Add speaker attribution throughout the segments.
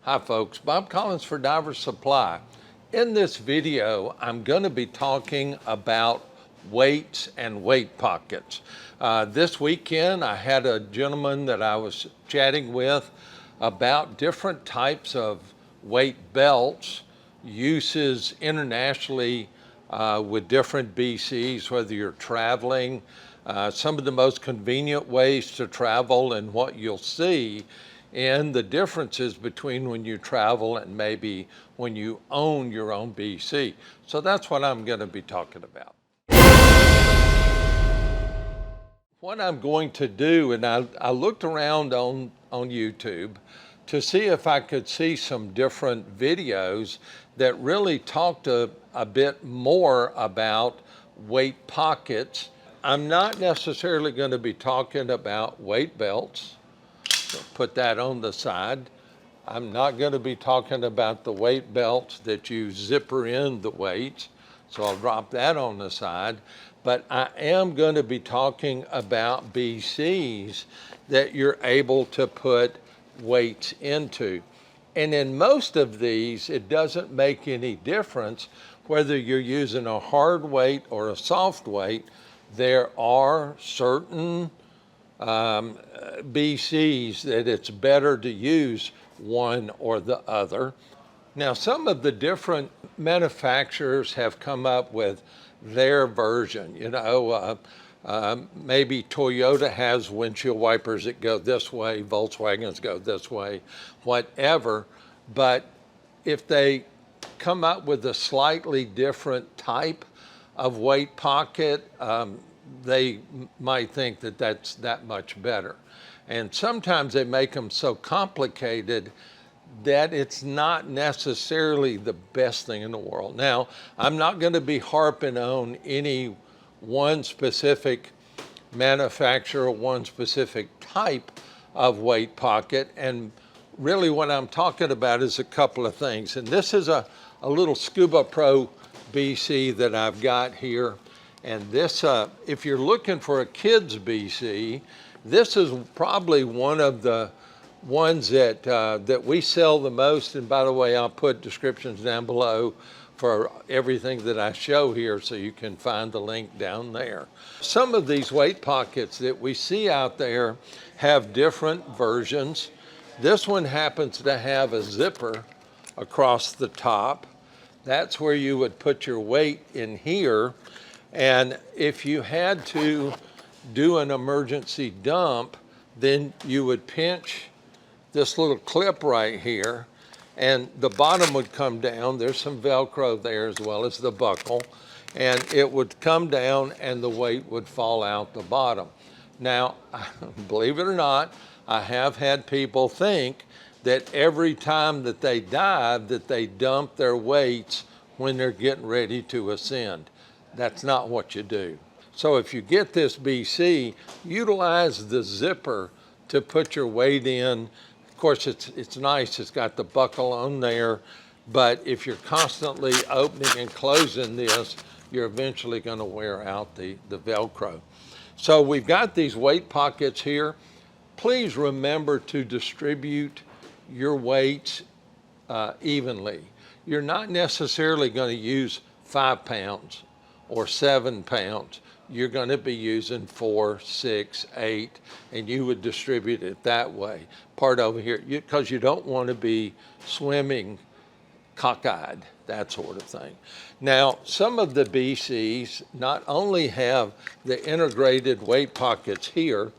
Speaker 1: Hi folks, Bob Collins for Diver Supply. In this video, I'm going to be talking about weights and weight pockets. This weekend, I had a gentleman that I was chatting with about different types of weight belts, uses internationally with different BCs, whether you're traveling, some of the most convenient ways to travel, and what you'll see and the differences between when you travel and maybe when you own your own BC. So that's what I'm going to be talking about. What I'm going to do, and I looked around on YouTube to see if I could see some different videos that really talked a bit more about weight pockets. I'm not necessarily going to be talking about weight belts. So put that on the side. I'm not going to be talking about the weight belts that you zipper in the weights, so I'll drop that on the side. But I am going to be talking about BCs that you're able to put weights into. And in most of these, it doesn't make any difference whether you're using a hard weight or a soft weight. There are certain BCs that it's better to use one or the other. Now, some of the different manufacturers have come up with their version. Maybe Toyota has windshield wipers that go this way, Volkswagens go this way, whatever. But if they come up with a slightly different type of weight pocket, they might think that that's that much better. And sometimes they make them so complicated that it's not necessarily the best thing in the world. Now, I'm not going to be harping on any one specific manufacturer, one specific type of weight pocket. And really what I'm talking about is a couple of things. And this is a little ScubaPro BC that I've got here. And this, if you're looking for a kid's BC, this is probably one of the ones that we sell the most. And by the way, I'll put descriptions down below for everything that I show here, so you can find the link down there. Some of these weight pockets that we see out there have different versions. This one happens to have a zipper across the top. That's where you would put your weight in here. And if you had to do an emergency dump, then you would pinch this little clip right here, and the bottom would come down. There's some Velcro there as well as the buckle, and it would come down and the weight would fall out the bottom. Now, believe it or not, I have had people think that every time that they dive, that they dump their weights when they're getting ready to ascend. That's not what you do. So if you get this BC, utilize the zipper to put your weight in. Of course, it's nice, it's got the buckle on there, but if you're constantly opening and closing this, you're eventually gonna wear out the Velcro. So we've got these weight pockets here. Please remember to distribute your weights evenly. You're not necessarily gonna use 5 pounds or 7 pounds. You're going to be using 4, 6, 8, and you would distribute it that way. Part over here, because you don't want to be swimming cockeyed, that sort of thing. Now, some of the BCs not only have the integrated weight pockets here,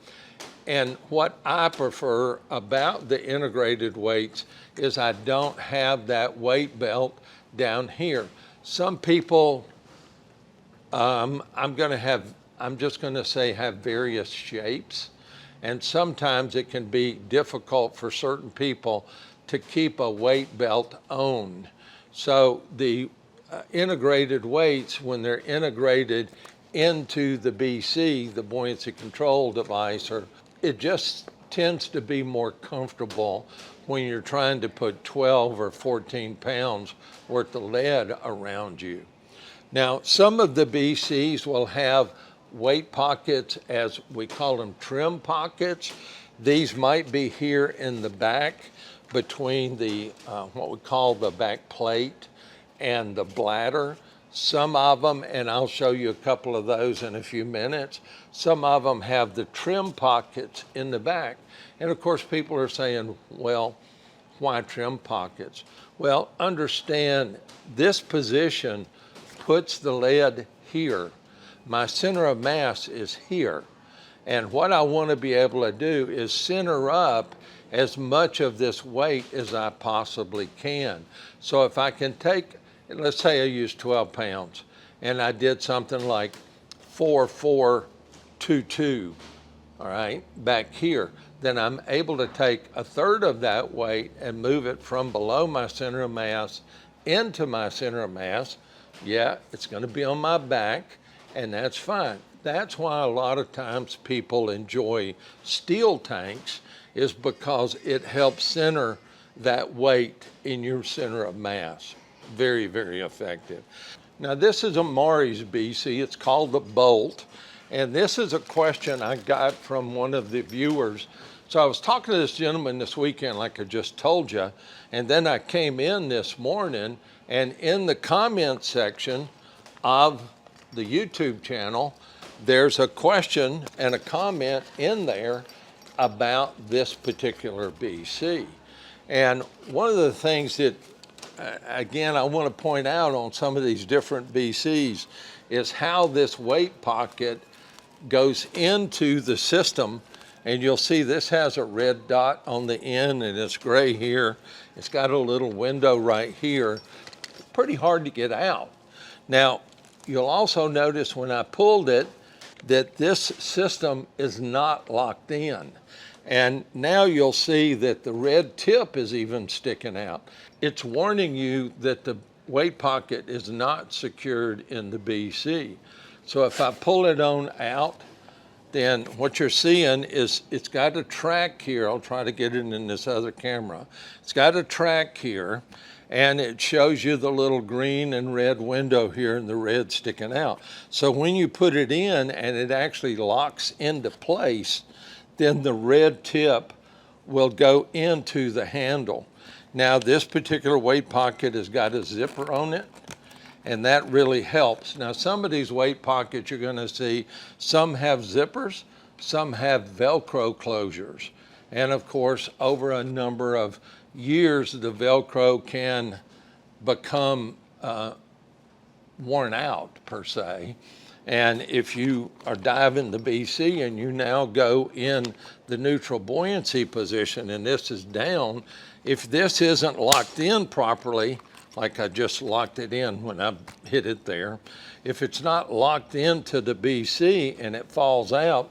Speaker 1: and what I prefer about the integrated weights is I don't have that weight belt down here. Some people, I'm just going to say have various shapes, and sometimes it can be difficult for certain people to keep a weight belt on. So the integrated weights, when they're integrated into the BC, the buoyancy control device, it just tends to be more comfortable when you're trying to put 12 or 14 pounds worth of lead around you. Now, some of the BCs will have weight pockets, as we call them, trim pockets. These might be here in the back between the, what we call the back plate and the bladder. Some of them, and I'll show you a couple of those in a few minutes, some of them have the trim pockets in the back. And of course, people are saying, well, why trim pockets? Well, understand this position puts the lead here. My center of mass is here. And what I want to be able to do is center up as much of this weight as I possibly can. So if I can take, let's say I use 12 pounds and I did something like 4-4-2-2, all right, back here, then I'm able to take a third of that weight and move it from below my center of mass into my center of mass. Yeah, it's going to be on my back, and that's fine. That's why a lot of times people enjoy steel tanks, is because it helps center that weight in your center of mass. Very, very effective. Now this is a Mari's BC, it's called the Bolt, and this is a question I got from one of the viewers. So I was talking to this gentleman this weekend, like I just told you, and then I came in this morning, and in the comment section of the YouTube channel, there's a question and a comment in there about this particular BC. And one of the things that, again, I want to point out on some of these different BCs is how this weight pocket goes into the system. And you'll see this has a red dot on the end and it's gray here. It's got a little window right here. Pretty hard to get out. Now, you'll also notice when I pulled it that this system is not locked in. And now you'll see that the red tip is even sticking out. It's warning you that the weight pocket is not secured in the BC. So if I pull it on out, then what you're seeing is it's got a track here. I'll try to get it in this other camera. It's got a track here, and it shows you the little green and red window here and the red sticking out. So when you put it in and it actually locks into place, then the red tip will go into the handle. Now this particular weight pocket has got a zipper on it, and that really helps. Now some of these weight pockets you're gonna see, some have zippers, some have Velcro closures. And of course, over a number of years, the Velcro can become worn out per se. And if you are diving the BC and you now go in the neutral buoyancy position and this is down, if this isn't locked in properly, like I just locked it in when I hit it there, if it's not locked into the BC and it falls out,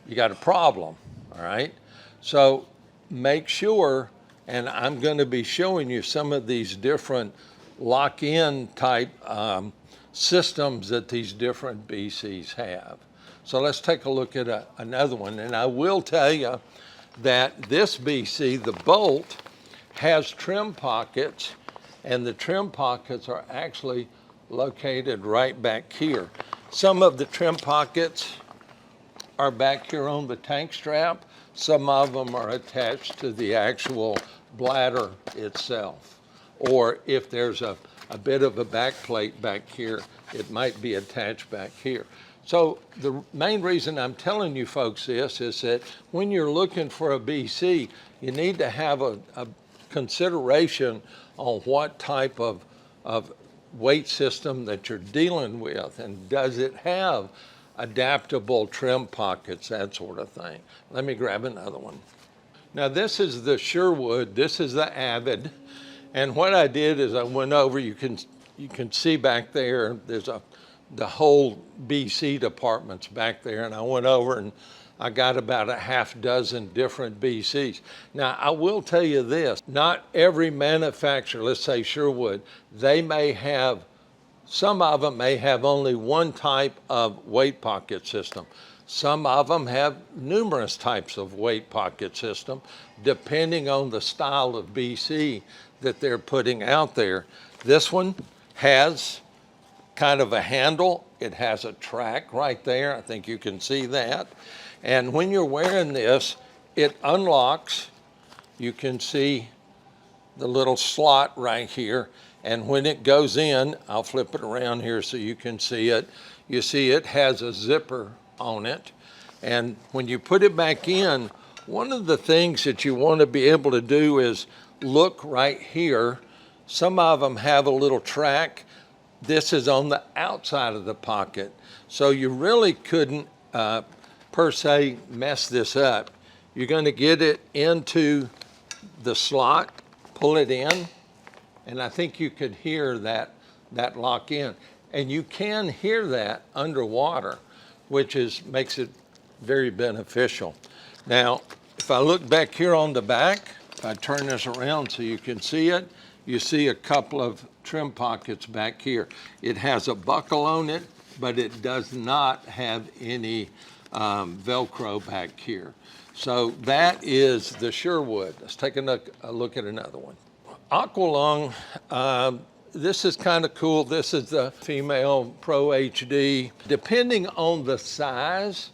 Speaker 1: you got a problem, all right? So make sure, and I'm going to be showing you some of these different lock-in type systems that these different BCs have. So let's take a look at another one. And I will tell you that this BC, the Bolt, has trim pockets, and the trim pockets are actually located right back here. Some of the trim pockets are back here on the tank strap. Some of them are attached to the actual bladder itself. Or if there's a bit of a back plate back here, it might be attached back here. So the main reason I'm telling you folks this is that when you're looking for a BC, you need to have a consideration on what type of weight system that you're dealing with, and does it have adaptable trim pockets, that sort of thing. Let me grab another one. Now this is the Sherwood, this is the Avid. And what I did is I went over, you can see back there, there's the whole BC department's back there, and I went over and I got about a half dozen different BCs. Now I will tell you this, not every manufacturer, let's say Sherwood, they may have, some of them may have only one type of weight pocket system. Some of them have numerous types of weight pocket system, depending on the style of BC that they're putting out there. This one has kind of a handle. It has a track right there. I think you can see that. And when you're wearing this, it unlocks. You can see the little slot right here. And when it goes in, I'll flip it around here so you can see it. You see it has a zipper on it. And when you put it back in, one of the things that you want to be able to do is look right here. Some of them have a little track. This is on the outside of the pocket. So you really couldn't, per se, mess this up. You're going to get it into the slot, pull it in, and I think you could hear that lock in. And you can hear that underwater, which makes it very beneficial. Now, if I look back here on the back, if I turn this around so you can see it, you see a couple of trim pockets back here. It has a buckle on it, but it does not have any Velcro back here. So that is the Sherwood. Let's take a look at another one. AquaLung, this is kind of cool. This is the female Pro HD. Depending on the size,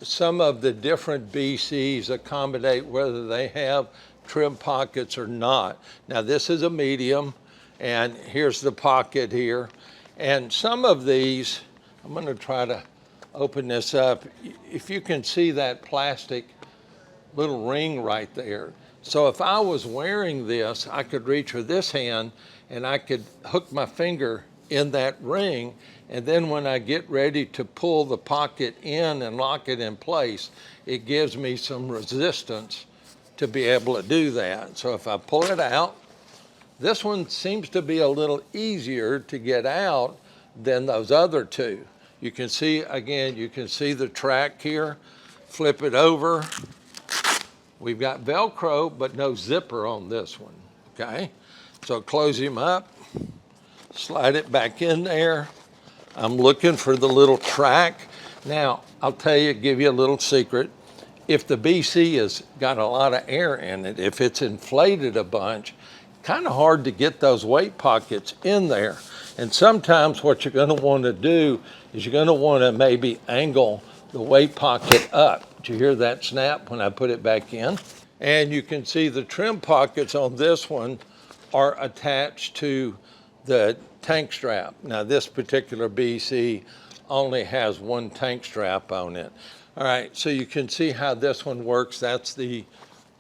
Speaker 1: some of the different BCs accommodate whether they have trim pockets or not. Now this is a medium, and here's the pocket here. And some of these, I'm going to try to open this up. If you can see that plastic little ring right there. So if I was wearing this, I could reach with this hand and I could hook my finger in that ring, and then when I get ready to pull the pocket in and lock it in place, it gives me some resistance to be able to do that. So if I pull it out, this one seems to be a little easier to get out than those other two. You can see, again, you can see the track here. Flip it over. We've got Velcro, but no zipper on this one, okay? So close him up, slide it back in there. I'm looking for the little track. Now, I'll tell you, give you a little secret. If the BC has got a lot of air in it, if it's inflated a bunch, kind of hard to get those weight pockets in there. And sometimes what you're going to want to do is you're going to want to maybe angle the weight pocket up. Did you hear that snap when I put it back in? And you can see the trim pockets on this one are attached to the tank strap. Now this particular BC only has one tank strap on it. All right, so you can see how this one works. That's the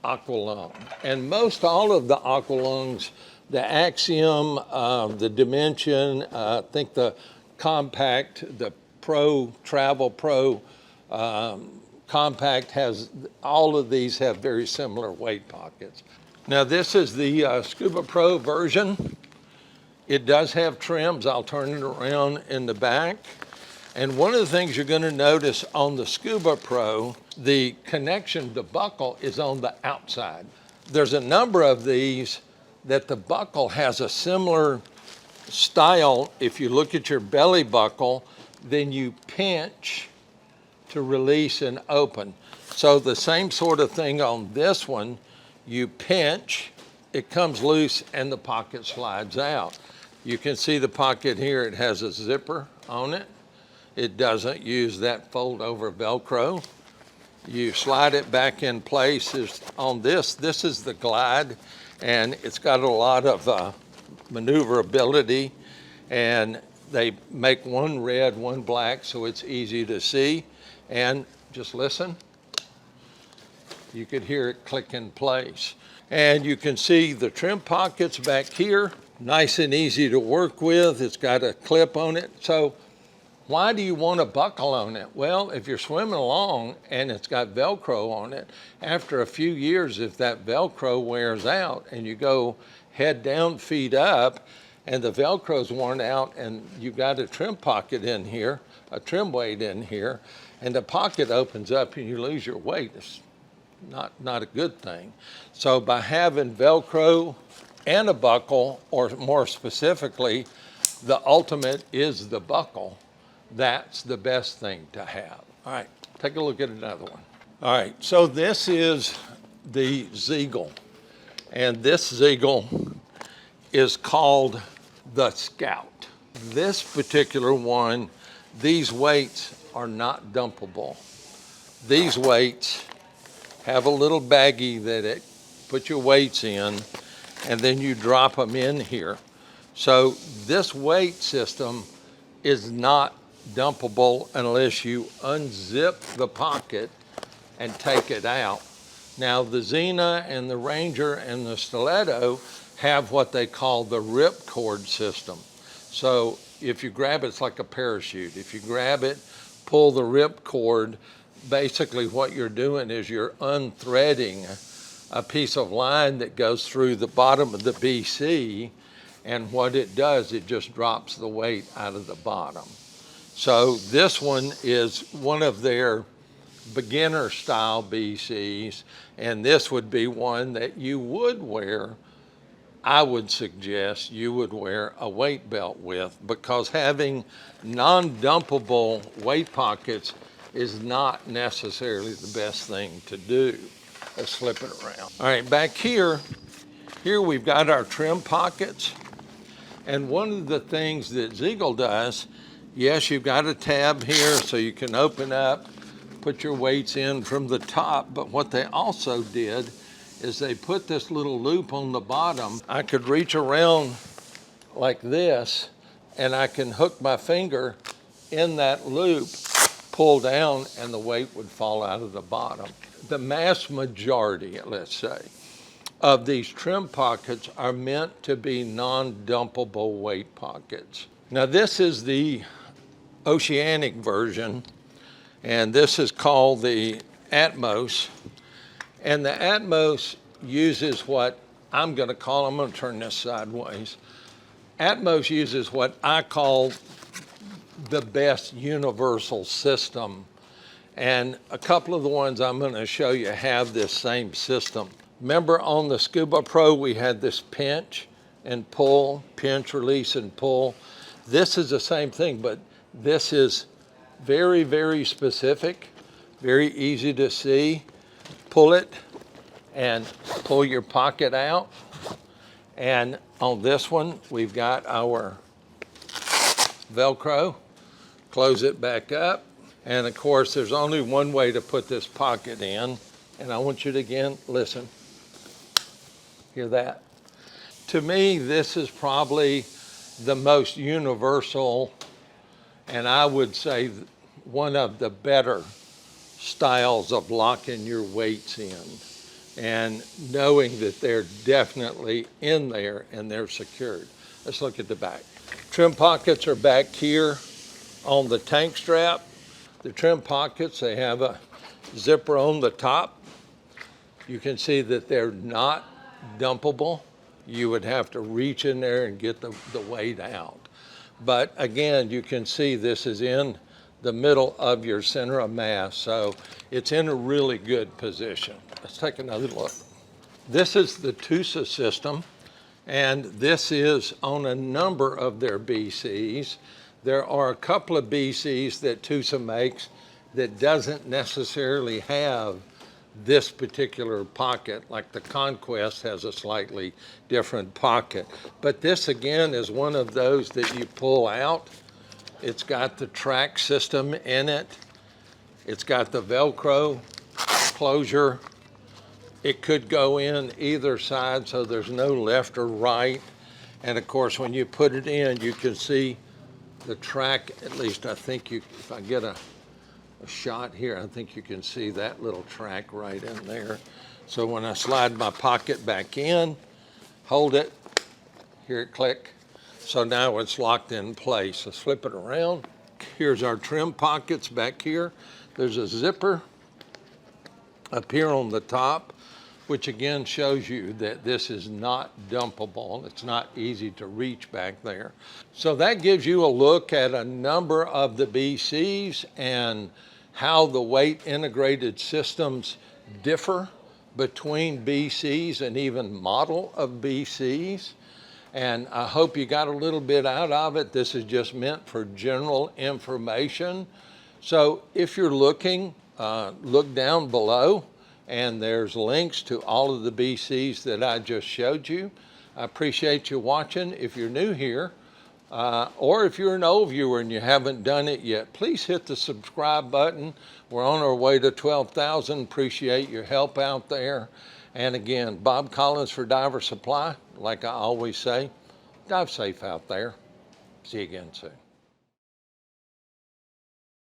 Speaker 1: AquaLung. And most all of the AquaLungs, the Axiom, the Dimension, I think the Compact, the Pro, Travel Pro Compact has, all of these have very similar weight pockets. Now this is the ScubaPro version. It does have trims. I'll turn it around in the back. And one of the things you're going to notice on the ScubaPro, the connection, the buckle is on the outside. There's a number of these that the buckle has a similar style. If you look at your belly buckle, then you pinch to release and open. So the same sort of thing on this one, you pinch, it comes loose and the pocket slides out. You can see the pocket here, it has a zipper on it. It doesn't use that fold over Velcro. You slide it back in place. On this is the glide, and it's got a lot of maneuverability, and they make one red, one black, so it's easy to see. And just listen, you could hear it click in place. And you can see the trim pockets back here, nice and easy to work with. It's got a clip on it. So why do you want a buckle on it? Well, if you're swimming along and it's got Velcro on it, after a few years, if that Velcro wears out and you go head down, feet up, and the Velcro's worn out and you've got a trim pocket in here, a trim weight in here, and the pocket opens up and you lose your weight, it's not a good thing. So by having Velcro and a buckle, or more specifically, the ultimate is the buckle. That's the best thing to have. All right, take a look at another one. All right, so this is the Zeagle. And this Zeagle is called the Scout. This particular one, these weights are not dumpable. These weights have a little baggie that it put your weights in, and then you drop them in here. So this weight system is not dumpable unless you unzip the pocket and take it out. Now the Xena and the Ranger and the Stiletto have what they call the ripcord system. So if you grab it, it's like a parachute. If you grab it, pull the ripcord, basically what you're doing is you're unthreading a piece of line that goes through the bottom of the BC, and what it does, it just drops the weight out of the bottom. So this one is one of their beginner style BCs, and this would be one that you would wear, I would suggest you would wear a weight belt with, because having non-dumpable weight pockets is not necessarily the best thing to do. Let's flip it around. All right, back here we've got our trim pockets. And one of the things that Zeagle does, yes, you've got a tab here so you can open up, put your weights in from the top, but what they also did is they put this little loop on the bottom. I could reach around like this, and I can hook my finger in that loop, pull down, and the weight would fall out of the bottom. The mass majority, let's say, of these trim pockets are meant to be non-dumpable weight pockets. Now this is the Oceanic version, and this is called the Atmos. And the Atmos uses what I'm going to turn this sideways. Atmos uses what I call the best universal system. And a couple of the ones I'm going to show you have this same system. Remember on the ScubaPro, we had this pinch and pull, pinch, release, and pull. This is the same thing, but this is very, very specific, very easy to see. Pull it and pull your pocket out. And on this one, we've got our Velcro. Close it back up. And of course, there's only one way to put this pocket in. And I want you to again, listen. Hear that? To me, this is probably the most universal, and I would say one of the better styles of locking your weights in and knowing that they're definitely in there and they're secured. Let's look at the back. Trim pockets are back here on the tank strap. The trim pockets, they have a zipper on the top. You can see that they're not dumpable. You would have to reach in there and get the weight out. But again, you can see this is in the middle of your center of mass, so it's in a really good position. Let's take another look. This is the TUSA system, and this is on a number of their BCs. There are a couple of BCs that TUSA makes that doesn't necessarily have this particular pocket, like the Conquest has a slightly different pocket. But this again is one of those that you pull out. It's got the track system in it. It's got the Velcro closure. It could go in either side, so there's no left or right. And of course, when you put it in, you can see the track, at least I think you, if I get a shot here, I think you can see that little track right in there. So when I slide my pocket back in, hold it, hear it click. So now it's locked in place. Let's flip it around. Here's our trim pockets back here. There's a zipper up here on the top, which again shows you that this is not dumpable. It's not easy to reach back there. So that gives you a look at a number of the BCs and how the weight integrated systems differ between BCs and even model of BCs. And I hope you got a little bit out of it. This is just meant for general information. So if you're looking, look down below, and there's links to all of the BCs that I just showed you. I appreciate you watching. If you're new here, Or if you're an old viewer and you haven't done it yet, please hit the subscribe button. We're on our way to 12,000. Appreciate your help out there. And again, Bob Collins for Diver Supply. Like I always say, dive safe out there. See you again soon.